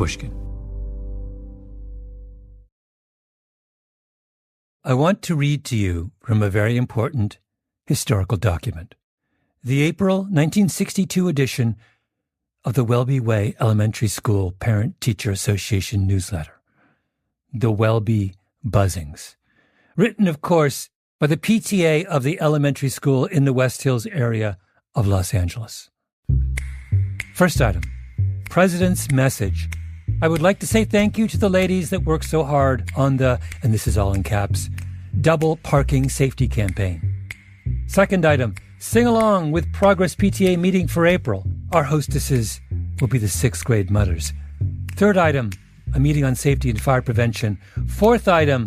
Pushkin. I want to read to you from a very important historical document, the April 1962 edition of the Welby Way Elementary School Parent-Teacher Association newsletter, the Welby Buzzings, written, of course, by the PTA of the elementary school in the West Hills area of Los Angeles. First item, President's message. I would like to say thank you to the ladies that worked so hard on the, and this is all in caps, double parking safety campaign. Second item, sing along with Progress PTA meeting for April. Our hostesses will be the 6th grade mothers. Third item, a meeting on safety and fire prevention. Fourth item,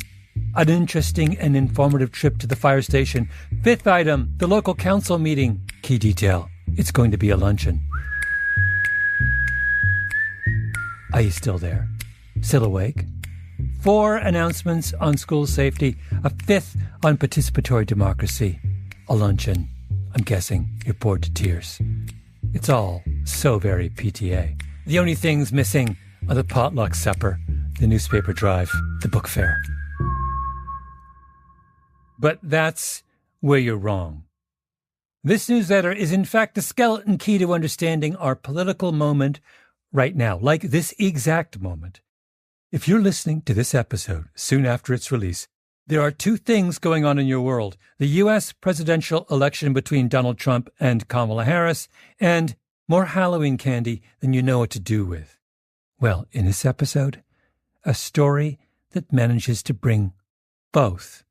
an interesting and informative trip to the fire station. Fifth item, the local council meeting. Key detail, it's going to be a luncheon. Are you still there? Still awake? 4 announcements on school safety, a 5th on participatory democracy, a luncheon. I'm guessing you're bored to tears. It's all so very PTA. The only things missing are the potluck supper, the newspaper drive, the book fair. But that's where you're wrong. This newsletter is in fact the skeleton key to understanding our political moment right now, like this exact moment. If you're listening to this episode soon after its release, there are 2 things going on in your world: the U.S. presidential election between Donald Trump and Kamala Harris, and more Halloween candy than you know what to do with. Well, in this episode, a story that manages to bring both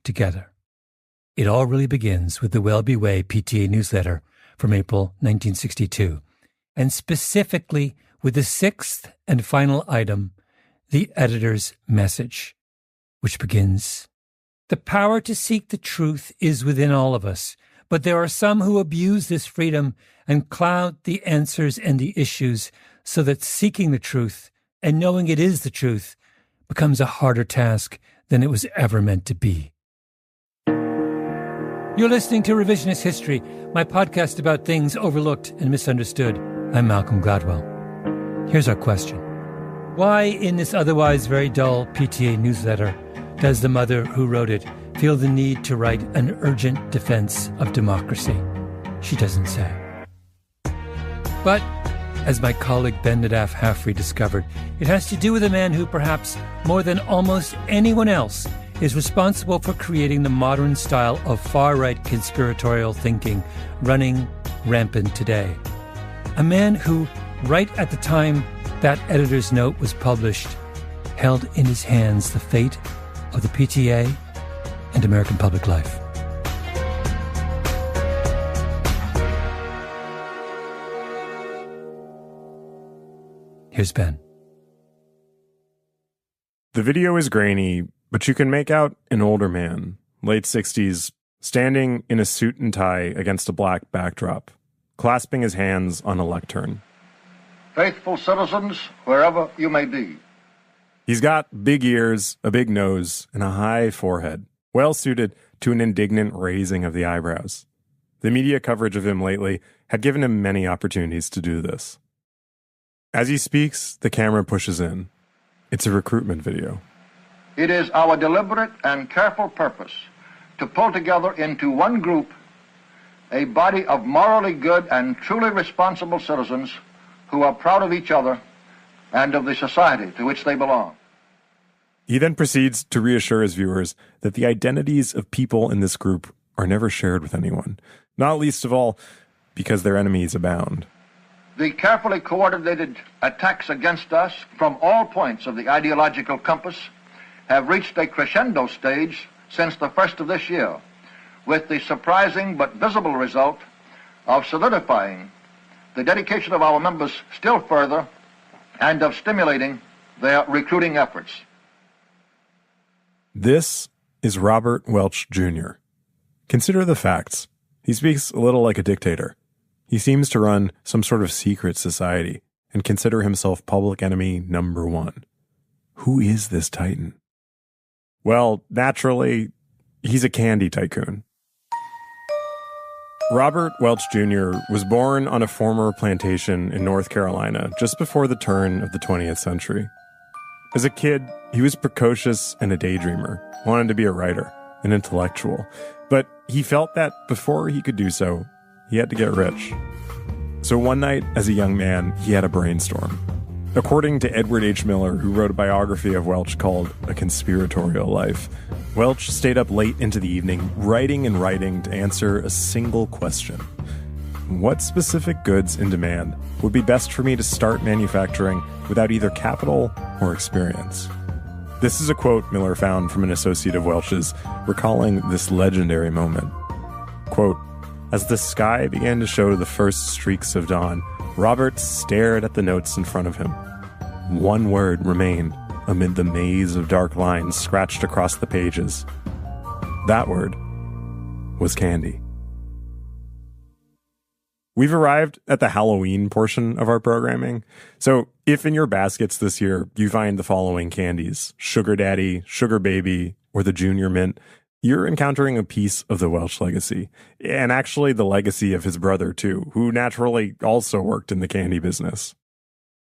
together. It all really begins with the Welby Way PTA newsletter from April 1962, and specifically with the 6th and final item, the editor's message, which begins, "The power to seek the truth is within all of us, but there are some who abuse this freedom and cloud the answers and the issues so that seeking the truth and knowing it is the truth becomes a harder task than it was ever meant to be." You're listening to Revisionist History, my podcast about things overlooked and misunderstood. I'm Malcolm Gladwell. Here's our question. Why, in this otherwise very dull PTA newsletter, does the mother who wrote it feel the need to write an urgent defense of democracy? She doesn't say. But, as my colleague Ben Nadaf Haffrey discovered, it has to do with a man who, perhaps more than almost anyone else, is responsible for creating the modern style of far-right conspiratorial thinking running rampant today. A man who, right at the time that editor's note was published, held in his hands the fate of the PTA and American public life. Here's Ben. The video is grainy, but you can make out an older man, late 60s, standing in a suit and tie against a black backdrop, clasping his hands on a lectern. Faithful citizens, wherever you may be. He's got big ears, a big nose, and a high forehead, well suited to an indignant raising of the eyebrows. The media coverage of him lately had given him many opportunities to do this. As he speaks, the camera pushes in. It's a recruitment video. It is our deliberate and careful purpose to pull together into one group a body of morally good and truly responsible citizens who are proud of each other and of the society to which they belong. He then proceeds to reassure his viewers that the identities of people in this group are never shared with anyone, not least of all because their enemies abound. The carefully coordinated attacks against us from all points of the ideological compass have reached a crescendo stage since the first of this year, with the surprising but visible result of solidifying the dedication of our members still further and of stimulating their recruiting efforts. This is Robert Welch Jr. Consider the facts. He speaks a little like a dictator. He seems to run some sort of secret society and consider himself public enemy number 1. Who is this titan? Well, naturally, he's a candy tycoon. Robert Welch Jr. was born on a former plantation in North Carolina just before the turn of the 20th century. As a kid, he was precocious and a daydreamer, wanted to be a writer, an intellectual. But he felt that before he could do so, he had to get rich. So one night, as a young man, he had a brainstorm. According to Edward H. Miller, who wrote a biography of Welch called A Conspiratorial Life, Welch stayed up late into the evening, writing and writing to answer a single question. What specific goods in demand would be best for me to start manufacturing without either capital or experience? This is a quote Miller found from an associate of Welch's, recalling this legendary moment. Quote, "As the sky began to show the first streaks of dawn, Robert stared at the notes in front of him. One word remained amid the maze of dark lines scratched across the pages. That word was candy." We've arrived at the Halloween portion of our programming. So if in your baskets this year you find the following candies, Sugar Daddy, Sugar Baby, or the Junior Mint, you're encountering a piece of the Welch legacy. And actually the legacy of his brother too, who naturally also worked in the candy business.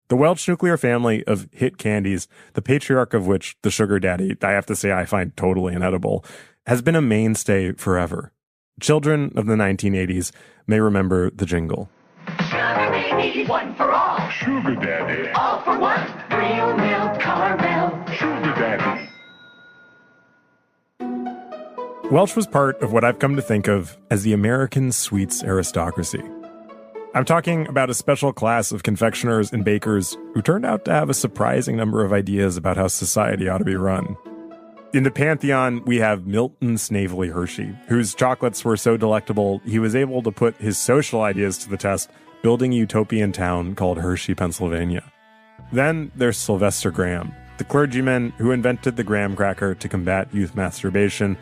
The Welch nuclear family of hit candies, the patriarch of which, the Sugar Daddy, I have to say I find totally inedible, has been a mainstay forever. Children of the 1980s may remember the jingle. Sugar baby, one for all. Sugar Daddy. All for one. Real milk caramel. Sugar Daddy. Welch was part of what I've come to think of as the American sweets aristocracy. I'm talking about a special class of confectioners and bakers who turned out to have a surprising number of ideas about how society ought to be run. In the pantheon, we have Milton Snavely Hershey, whose chocolates were so delectable he was able to put his social ideas to the test, building a utopian town called Hershey, Pennsylvania. Then there's Sylvester Graham, the clergyman who invented the graham cracker to combat youth masturbation,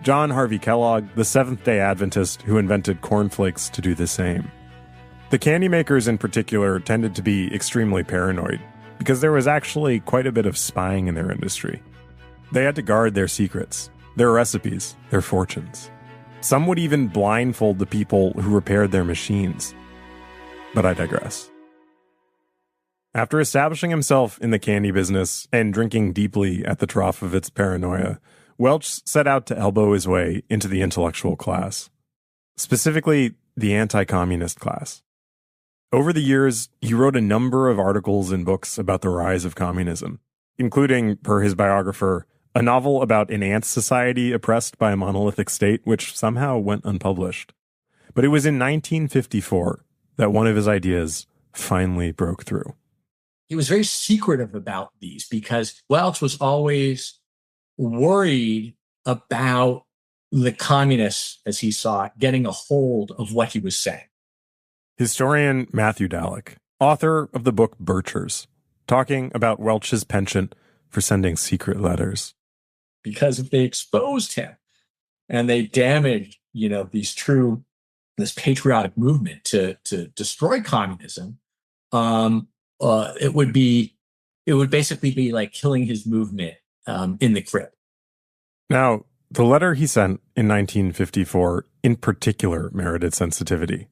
John Harvey Kellogg, the Seventh-day Adventist who invented cornflakes to do the same. The candy makers in particular tended to be extremely paranoid, because there was actually quite a bit of spying in their industry. They had to guard their secrets, their recipes, their fortunes. Some would even blindfold the people who repaired their machines. But I digress. After establishing himself in the candy business and drinking deeply at the trough of its paranoia, Welch set out to elbow his way into the intellectual class, specifically the anti-communist class. Over the years, he wrote a number of articles and books about the rise of communism, including, per his biographer, a novel about an ant society oppressed by a monolithic state, which somehow went unpublished. But it was in 1954 that one of his ideas finally broke through. He was very secretive about these because Welch was always worried about the communists, as he saw it, getting a hold of what he was saying. Historian Matthew Dalek, author of the book Birchers, talking about Welch's penchant for sending secret letters. Because if they exposed him and they damaged, this patriotic movement to destroy communism, it would basically be like killing his movement in the crypt. Now, the letter he sent in 1954 in particular merited sensitivity.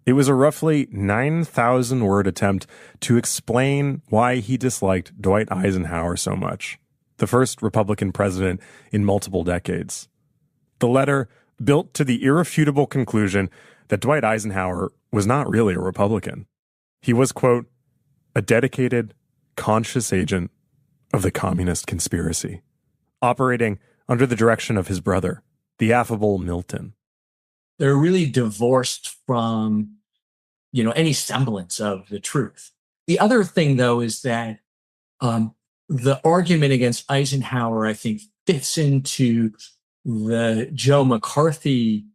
It was a roughly 9,000-word attempt to explain why he disliked Dwight Eisenhower so much, the first Republican president in multiple decades. The letter built to the irrefutable conclusion that Dwight Eisenhower was not really a Republican. He was, quote, a dedicated, conscious agent of the communist conspiracy, operating under the direction of his brother, the affable Milton. They're really divorced from, any semblance of the truth. The other thing, though, is that the argument against Eisenhower, I think, fits into the Joe McCarthy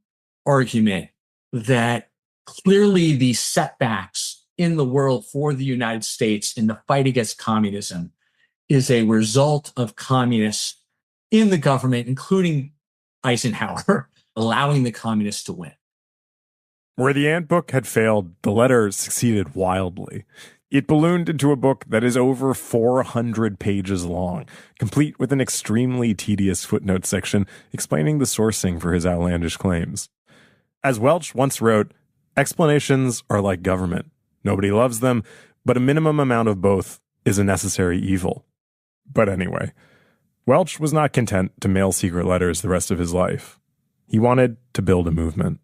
argument that clearly the setbacks in the world for the United States in the fight against communism is a result of communists in the government, including Eisenhower, allowing the communists to win. Where the Ant book had failed, the letter succeeded wildly. It ballooned into a book that is over 400 pages long, complete with an extremely tedious footnote section explaining the sourcing for his outlandish claims. As Welch once wrote, explanations are like government. Nobody loves them, but a minimum amount of both is a necessary evil. But anyway, Welch was not content to mail secret letters the rest of his life. He wanted to build a movement.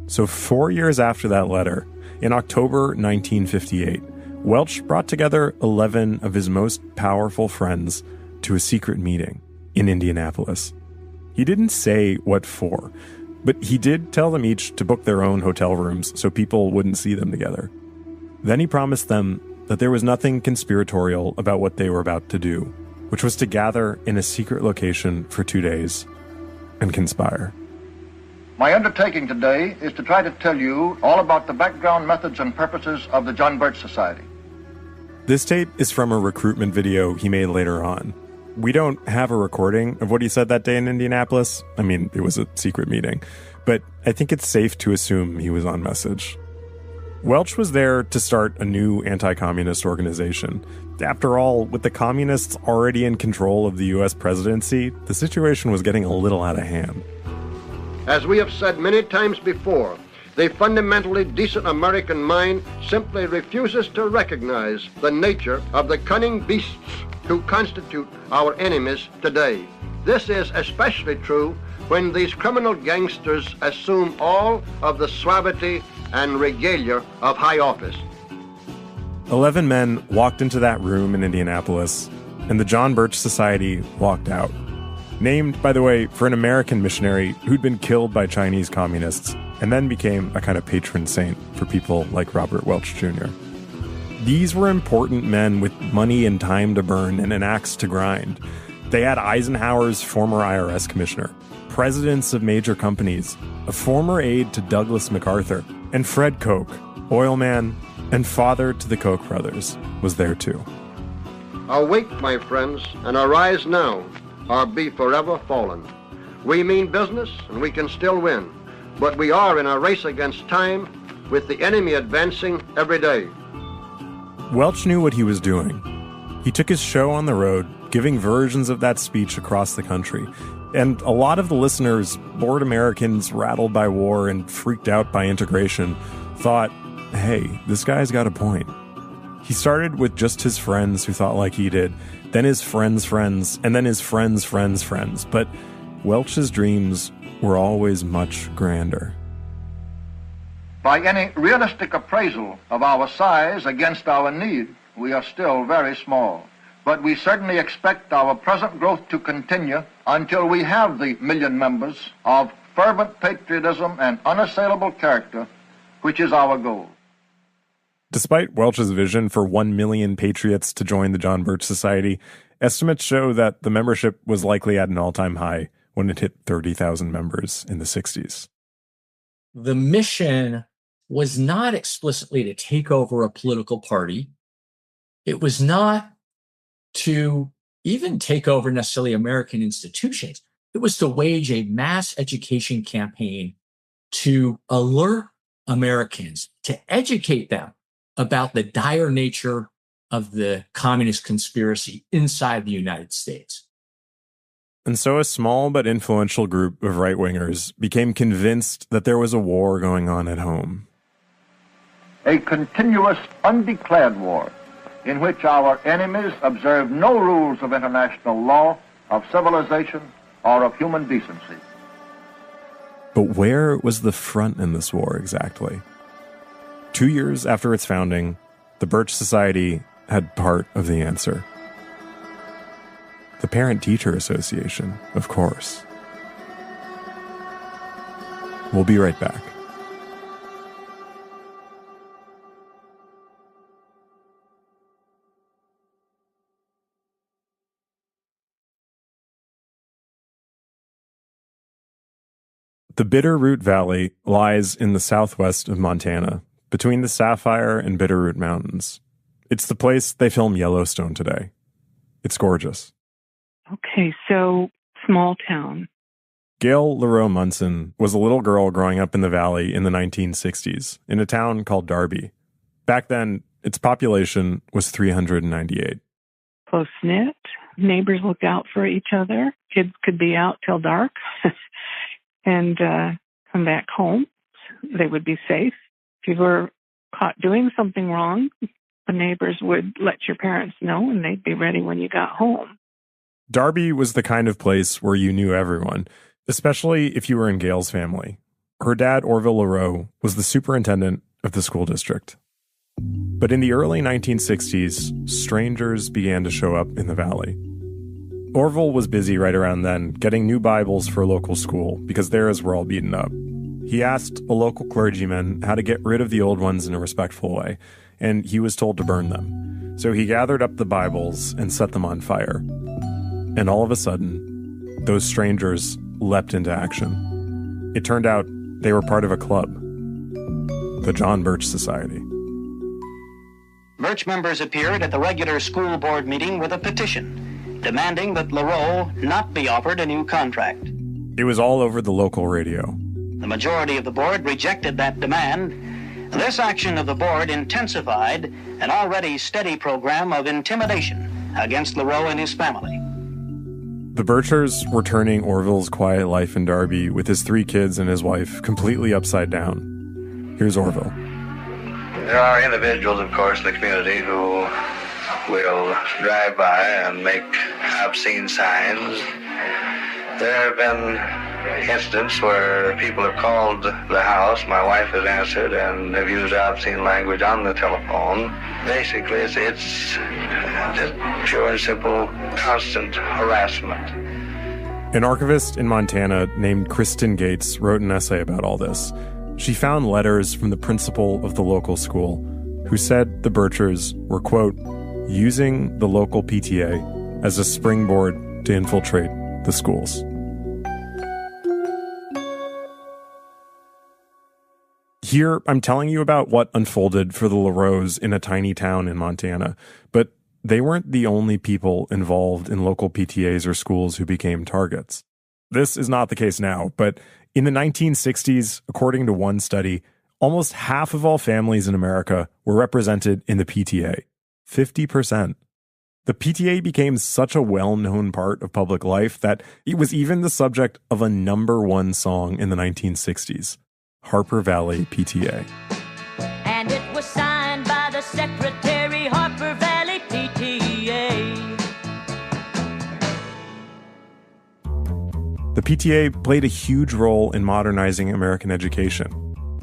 So 4 years after that letter, in October 1958, Welch brought together 11 of his most powerful friends to a secret meeting in Indianapolis. He didn't say what for, but he did tell them each to book their own hotel rooms so people wouldn't see them together. Then he promised them that there was nothing conspiratorial about what they were about to do, which was to gather in a secret location for 2 days and conspire. My undertaking today is to try to tell you all about the background methods and purposes of the John Birch Society. This tape is from a recruitment video he made later on. We don't have a recording of what he said that day in Indianapolis. I mean, it was a secret meeting, but I think it's safe to assume he was on message. Welch was there to start a new anti-communist organization. After all, with the communists already in control of the U.S. presidency, the situation was getting a little out of hand. As we have said many times before, the fundamentally decent American mind simply refuses to recognize the nature of the cunning beasts who constitute our enemies today. This is especially true when these criminal gangsters assume all of the suavity and regalia of high office. 11 men walked into that room in Indianapolis, and the John Birch Society walked out. Named, by the way, for an American missionary who'd been killed by Chinese communists and then became a kind of patron saint for people like Robert Welch Jr. These were important men with money and time to burn and an axe to grind. They had Eisenhower's former IRS commissioner, presidents of major companies, a former aide to Douglas MacArthur, and Fred Koch, oil man and father to the Koch brothers, was there too. Awake, my friends, and arise now, or be forever fallen. We mean business, and we can still win, but we are in a race against time, with the enemy advancing every day. Welch knew what he was doing. He took his show on the road, giving versions of that speech across the country, and a lot of the listeners, bored Americans rattled by war and freaked out by integration, thought, hey, this guy's got a point. He started with just his friends who thought like he did, then his friends' friends, and then his friends' friends' friends. But Welch's dreams were always much grander. By any realistic appraisal of our size against our need, we are still very small. But we certainly expect our present growth to continue until we have the 1 million members of fervent patriotism and unassailable character, which is our goal. Despite Welch's vision for 1 million patriots to join the John Birch Society, estimates show that the membership was likely at an all-time high when it hit 30,000 members in the 60s. The mission was not explicitly to take over a political party. It was not to even take over necessarily American institutions. It was to wage a mass education campaign to alert Americans, to educate them about the dire nature of the communist conspiracy inside the United States. And so a small but influential group of right-wingers became convinced that there was a war going on at home. A continuous, undeclared war in which our enemies observe no rules of international law, of civilization, or of human decency. But where was the front in this war exactly? 2 years after its founding, the Birch Society had part of the answer. The Parent-Teacher Association, of course. We'll be right back. The Bitterroot Valley lies in the southwest of Montana, between the Sapphire and Bitterroot Mountains. It's the place they film Yellowstone today. It's gorgeous. Okay, so small town. Gail LaRoe Munson was a little girl growing up in the valley in the 1960s, in a town called Darby. Back then, its population was 398. Close-knit. Neighbors looked out for each other. Kids could be out till dark. and come back home. They would be safe. If you were caught doing something wrong, the neighbors would let your parents know, and they'd be ready when you got home. Darby was the kind of place where you knew everyone, especially if you were in Gail's family. Her dad, Orville LaRoe, was the superintendent of the school district. But in the early 1960s, strangers began to show up in the valley. Orville was busy right around then getting new Bibles for a local school because theirs were all beaten up. He asked a local clergyman how to get rid of the old ones in a respectful way, and he was told to burn them. So he gathered up the Bibles and set them on fire. And all of a sudden, those strangers leapt into action. It turned out they were part of a club, the John Birch Society. Birch members appeared at the regular school board meeting with a petition demanding that LaRoe not be offered a new contract. It was all over the local radio. The majority of the board rejected that demand. This action of the board intensified an already steady program of intimidation against LaRoe and his family. The Birchers were turning Orville's quiet life in Darby with his 3 kids and his wife completely upside down. Here's Orville. There are individuals, of course, in the community who will drive by and make obscene signs. There have been incidents where people have called the house, my wife has answered, and have used obscene language on the telephone. Basically, it's just pure and simple, constant harassment. An archivist in Montana named Kristen Gates wrote an essay about all this. She found letters from the principal of the local school who said the Birchers were, quote, using the local PTA as a springboard to infiltrate the schools. Here, I'm telling you about what unfolded for the LaRoes in a tiny town in Montana, but they weren't the only people involved in local PTAs or schools who became targets. This is not the case now, but in the 1960s, according to one study, almost half of all families in America were represented in the PTA. 50%. The PTA became such a well-known part of public life that it was even the subject of a #1 song in the 1960s, Harper Valley PTA. And it was signed by the secretary, Harper Valley PTA. The PTA played a huge role in modernizing American education.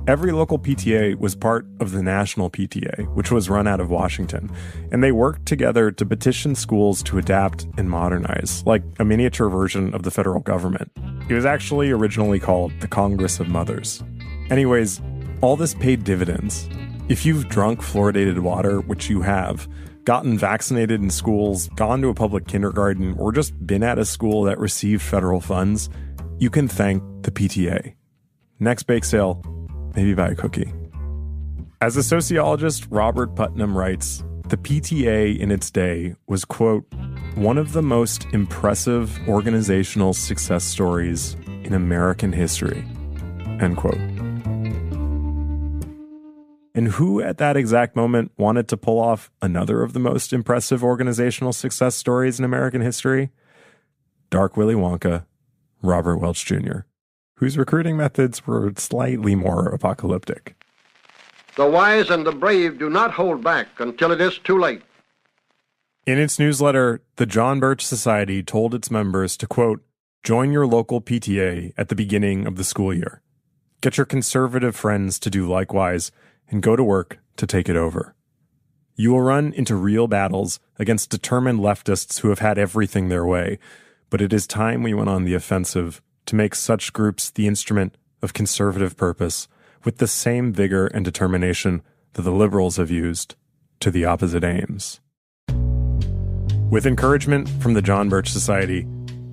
Every local PTA was part of the national PTA, which was run out of Washington, and they worked together to petition schools to adapt and modernize, like a miniature version of the federal government. It was actually originally called the Congress of Mothers. Anyways, all this paid dividends. If you've drunk fluoridated water, which you have, gotten vaccinated in schools, gone to a public kindergarten, or just been at a school that received federal funds, you can thank the PTA. Next bake sale, maybe buy a cookie. As the sociologist Robert Putnam writes, the PTA in its day was, quote, one of the most impressive organizational success stories in American history, end quote. And who at that exact moment wanted to pull off another of the most impressive organizational success stories in American history? Dark Willy Wonka, Robert Welch Jr., whose recruiting methods were slightly more apocalyptic. The wise and the brave do not hold back until it is too late. In its newsletter, the John Birch Society told its members to, quote, join your local PTA at the beginning of the school year. Get your conservative friends to do likewise and go to work to take it over. You will run into real battles against determined leftists who have had everything their way, but it is time we went on the offensive to make such groups the instrument of conservative purpose with the same vigor and determination that the liberals have used to the opposite aims. With encouragement from the John Birch Society,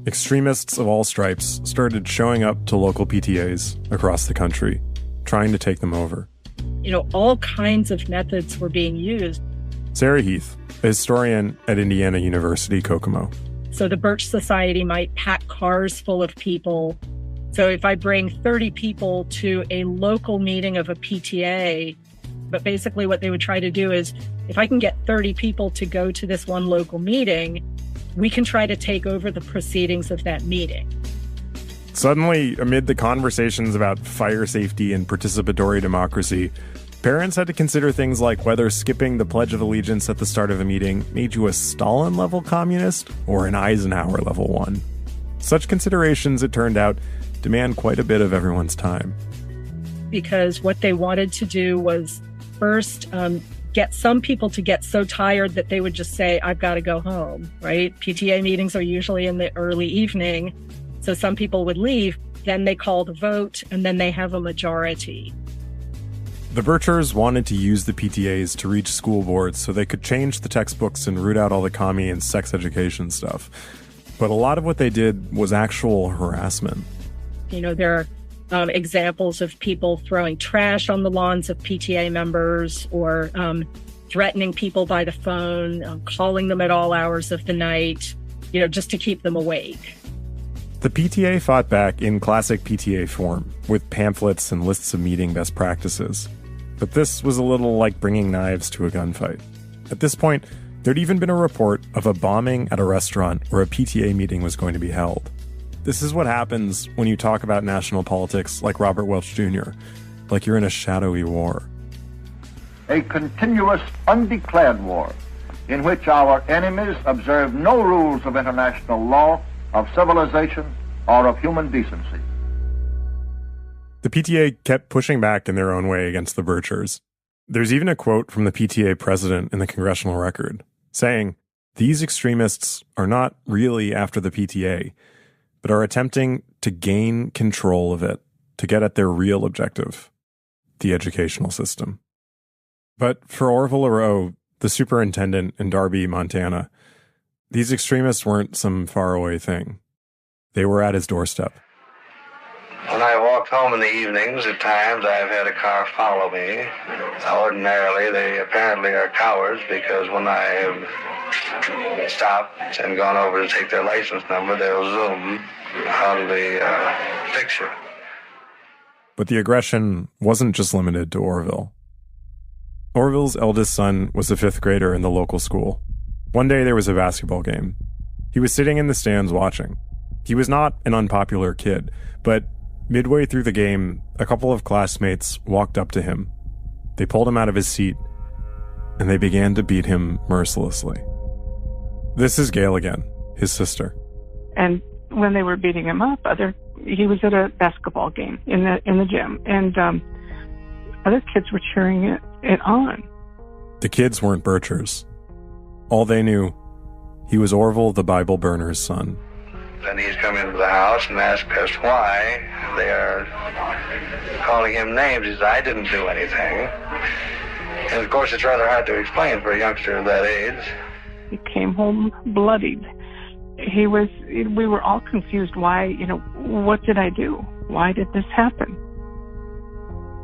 extremists of all stripes started showing up to local PTAs across the country, trying to take them over. All kinds of methods were being used. Sarah Heath, a historian at Indiana University, Kokomo. So the Birch Society might pack cars full of people. So if I bring 30 people to a local meeting of a PTA, but basically what they would try to do is, if I can get 30 people to go to this one local meeting, we can try to take over the proceedings of that meeting. Suddenly, amid the conversations about fire safety and participatory democracy, parents had to consider things like whether skipping the Pledge of Allegiance at the start of a meeting made you a Stalin-level communist or an Eisenhower-level one. Such considerations, it turned out, demand quite a bit of everyone's time. Because what they wanted to do was first get some people to get so tired that they would just say, I've got to go home, right? PTA meetings are usually in the early evening. So some people would leave, then they call the vote, and then they have a majority. The Birchers wanted to use the PTAs to reach school boards so they could change the textbooks and root out all the commie and sex education stuff. But a lot of what they did was actual harassment. You know, there are examples of people throwing trash on the lawns of PTA members or threatening people by the phone, calling them at all hours of the night, you know, just to keep them awake. The PTA fought back in classic PTA form, with pamphlets and lists of meeting best practices. But this was a little like bringing knives to a gunfight. At this point, there'd even been a report of a bombing at a restaurant where a PTA meeting was going to be held. This is what happens when you talk about national politics like Robert Welch Jr., like you're in a shadowy war. A continuous, undeclared war in which our enemies observe no rules of international law, of civilization, or of human decency. The PTA kept pushing back in their own way against the Birchers. There's even a quote from the PTA president in the Congressional Record, saying, "These extremists are not really after the PTA, but are attempting to gain control of it to get at their real objective, the educational system." But for Orville LaRoe, the superintendent in Darby, Montana, these extremists weren't some faraway thing. They were at his doorstep. When I walked home in the evenings, at times I've had a car follow me. Ordinarily, they apparently are cowards because when I have stopped and gone over to take their license number, they'll zoom out of the picture. But the aggression wasn't just limited to Orville. Orville's eldest son was a fifth grader in the local school. One day there was a basketball game. He was sitting in the stands watching. He was not an unpopular kid, but midway through the game, a couple of classmates walked up to him. They pulled him out of his seat, and they began to beat him mercilessly. This is Gail again, his sister. And when they were beating him up, he was at a basketball game in the gym, and other kids were cheering it on. The kids weren't Birchers. All they knew, he was Orville the Bible burner's son. Then he's come into the house and asked us why they are calling him names. He says, I didn't do anything. And of course, it's rather hard to explain for a youngster of that age. He came home bloodied. We were all confused. Why, what did I do? Why did this happen?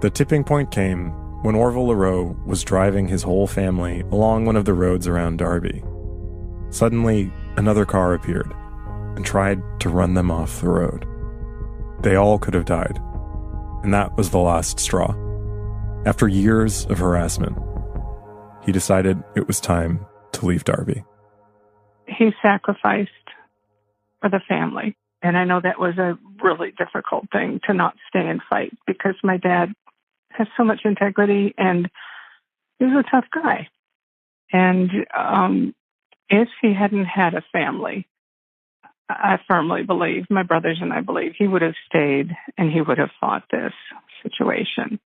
The tipping point came when Orville LaRoe was driving his whole family along one of the roads around Darby. Suddenly, another car appeared and tried to run them off the road. They all could have died, and that was the last straw. After years of harassment, he decided it was time to leave Darby. He sacrificed for the family, and I know that was a really difficult thing to not stay and fight because my dad has so much integrity and he was a tough guy. And if he hadn't had a family, I firmly believe, my brothers and I believe, he would have stayed and he would have fought this situation.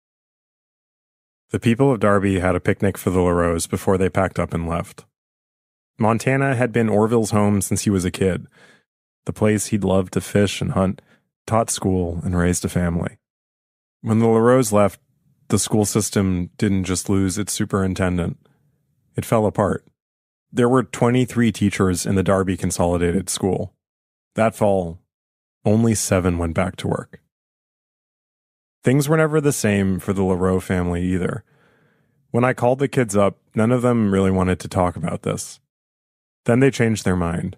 The people of Darby had a picnic for the LaRoes before they packed up and left. Montana had been Orville's home since he was a kid, the place he'd loved to fish and hunt, taught school, and raised a family. When the LaRoes left, the school system didn't just lose its superintendent. It fell apart. There were 23 teachers in the Darby Consolidated School. That fall, only 7 went back to work. Things were never the same for the LaRoe family either. When I called the kids up, none of them really wanted to talk about this. Then they changed their mind.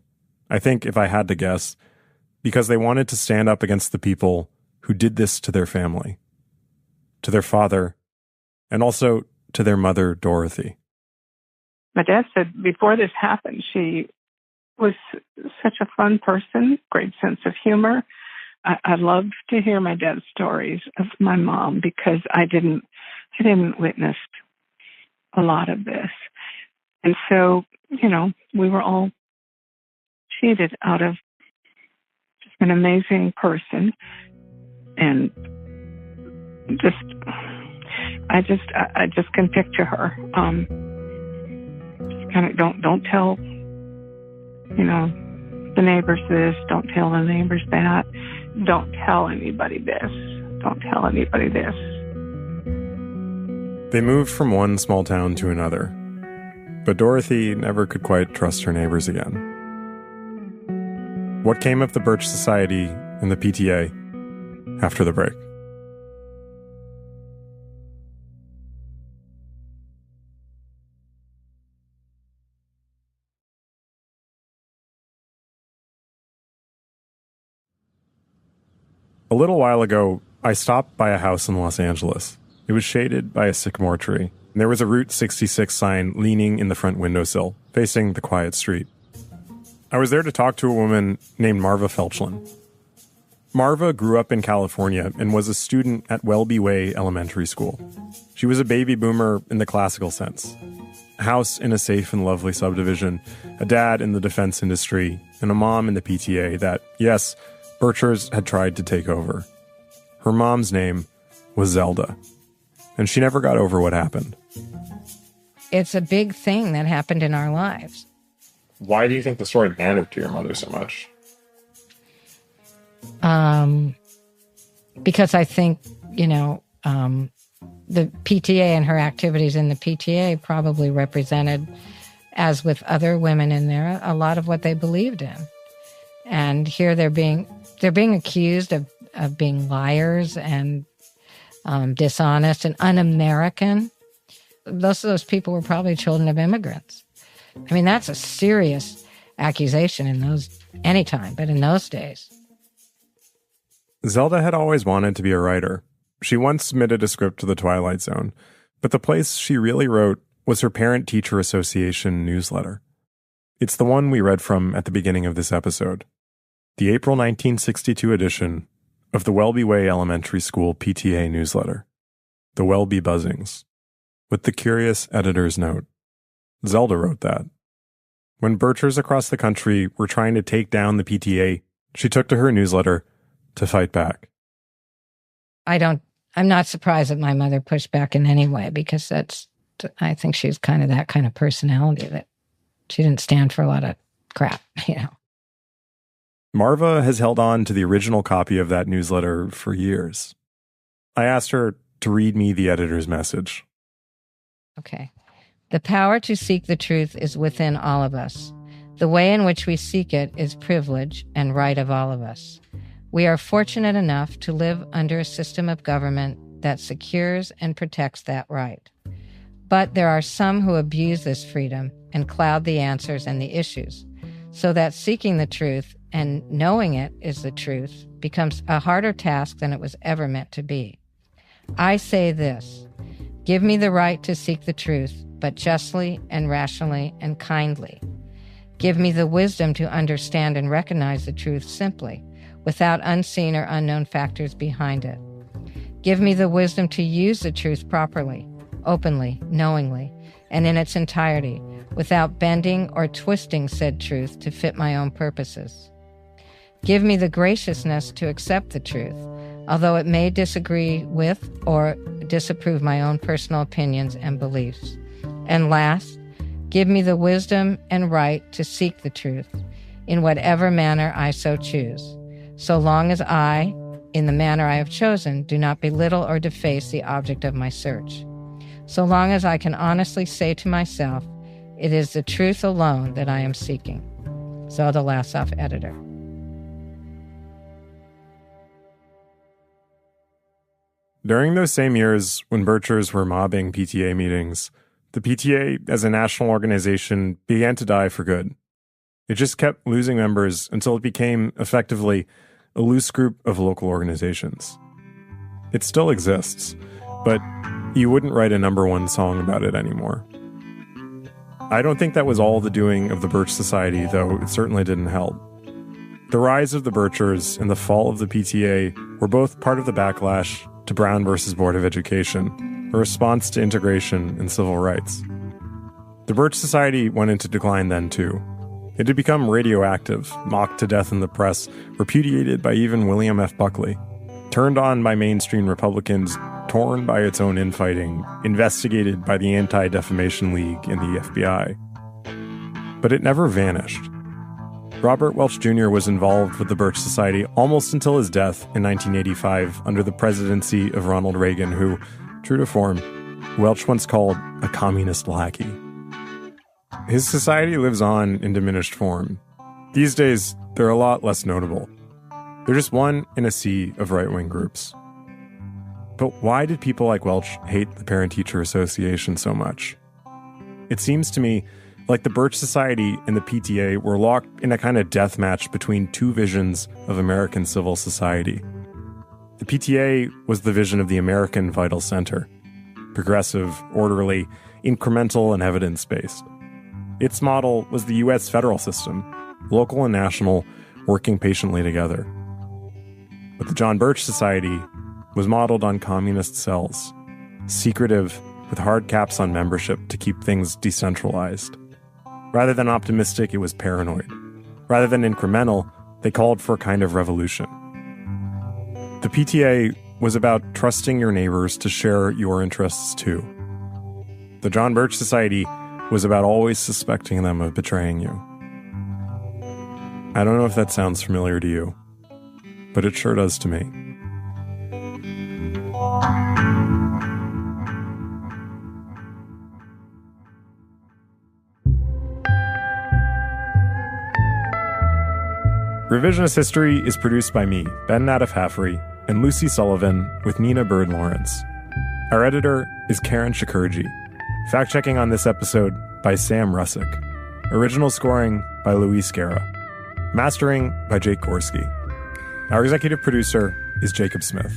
I think, if I had to guess, because they wanted to stand up against the people who did this to their family, to their father, and also to their mother, Dorothy. My dad said before this happened, she was such a fun person, great sense of humor. I love to hear my dad's stories of my mom because I didn't witness a lot of this. And so, we were all cheated out of just an amazing person. And I just can picture her. Just kind of don't tell, the neighbors this, don't tell the neighbors that, don't tell anybody this, don't tell anybody this. They moved from one small town to another, but Dorothy never could quite trust her neighbors again. What came of the Birch Society and the PTA after the break? A little while ago, I stopped by a house in Los Angeles. It was shaded by a sycamore tree, and there was a Route 66 sign leaning in the front windowsill, facing the quiet street. I was there to talk to a woman named Marva Felchlin. Marva grew up in California and was a student at Welby Way Elementary School. She was a baby boomer in the classical sense. A house in a safe and lovely subdivision, a dad in the defense industry, and a mom in the PTA that, yes, Birchers had tried to take over. Her mom's name was Zelda, and she never got over what happened. It's a big thing that happened in our lives. Why do you think the story mattered to your mother so much? Because I think, the PTA and her activities in the PTA probably represented, as with other women in there, a lot of what they believed in. And here they're being accused of being liars and dishonest and un-American. Most of those people were probably children of immigrants. I mean, that's a serious accusation anytime, but in those days. Zelda had always wanted to be a writer. She once submitted a script to the Twilight Zone, but the place she really wrote was her Parent-Teacher Association newsletter. It's the one we read from at the beginning of this episode. The April 1962 edition of the Welby Way Elementary School PTA newsletter, The Welby Buzzings, with the curious editor's note. Zelda wrote that. When Birchers across the country were trying to take down the PTA, she took to her newsletter to fight back. I'm not surprised that my mother pushed back in any way, because I think she's kind of that kind of personality, that she didn't stand for a lot of crap, Marva has held on to the original copy of that newsletter for years. I asked her to read me the editor's message. Okay. The power to seek the truth is within all of us. The way in which we seek it is privilege and right of all of us. We are fortunate enough to live under a system of government that secures and protects that right. But there are some who abuse this freedom and cloud the answers and the issues, so that seeking the truth and knowing it is the truth becomes a harder task than it was ever meant to be. I say this: give me the right to seek the truth, but justly and rationally and kindly. Give me the wisdom to understand and recognize the truth simply, without unseen or unknown factors behind it. Give me the wisdom to use the truth properly, openly, knowingly, and in its entirety, without bending or twisting said truth to fit my own purposes. Give me the graciousness to accept the truth, although it may disagree with or disapprove my own personal opinions and beliefs. And last, give me the wisdom and right to seek the truth, in whatever manner I so choose, so long as I, in the manner I have chosen, do not belittle or deface the object of my search. So long as I can honestly say to myself, it is the truth alone that I am seeking. Zelda Lassoff, editor. During those same years when Birchers were mobbing PTA meetings, the PTA as a national organization began to die for good. It just kept losing members until it became, effectively, a loose group of local organizations. It still exists, but you wouldn't write a #1 song about it anymore. I don't think that was all the doing of the Birch Society, though it certainly didn't help. The rise of the Birchers and the fall of the PTA were both part of the backlash to Brown versus Board of Education, a response to integration and civil rights. The Birch Society went into decline then too. It had become radioactive, mocked to death in the press, repudiated by even William F. Buckley, turned on by mainstream Republicans, torn by its own infighting, investigated by the Anti-Defamation League and the FBI. But it never vanished. Robert Welch Jr. was involved with the Birch Society almost until his death in 1985 under the presidency of Ronald Reagan, who, true to form, Welch once called a communist lackey. His society lives on in diminished form. These days, they're a lot less notable. They're just one in a sea of right-wing groups. But why did people like Welch hate the Parent-Teacher Association so much? It seems to me like the Birch Society and the PTA were locked in a kind of death match between two visions of American civil society. The PTA was the vision of the American Vital Center, progressive, orderly, incremental, and evidence-based. Its model was the U.S. federal system, local and national, working patiently together. But the John Birch Society was modeled on communist cells, secretive, with hard caps on membership to keep things decentralized. Rather than optimistic, it was paranoid. Rather than incremental, they called for a kind of revolution. The PTA was about trusting your neighbors to share your interests too. The John Birch Society was about always suspecting them of betraying you. I don't know if that sounds familiar to you, but it sure does to me. Revisionist History is produced by me, Ben Nadif-Haffrey, and Lucy Sullivan with Nina Bird-Lawrence. Our editor is Karen Shakurji. Fact-checking on this episode by Sam Russick. Original scoring by Luis Guerra. Mastering by Jake Gorski. Our executive producer is Jacob Smith.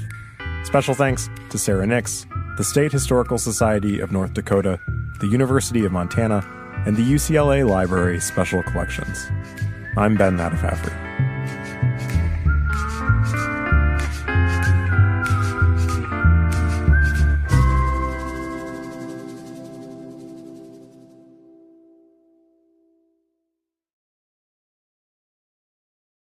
Special thanks to Sarah Nix, the State Historical Society of North Dakota, the University of Montana, and the UCLA Library Special Collections. I'm Ben Nadif-Haffrey.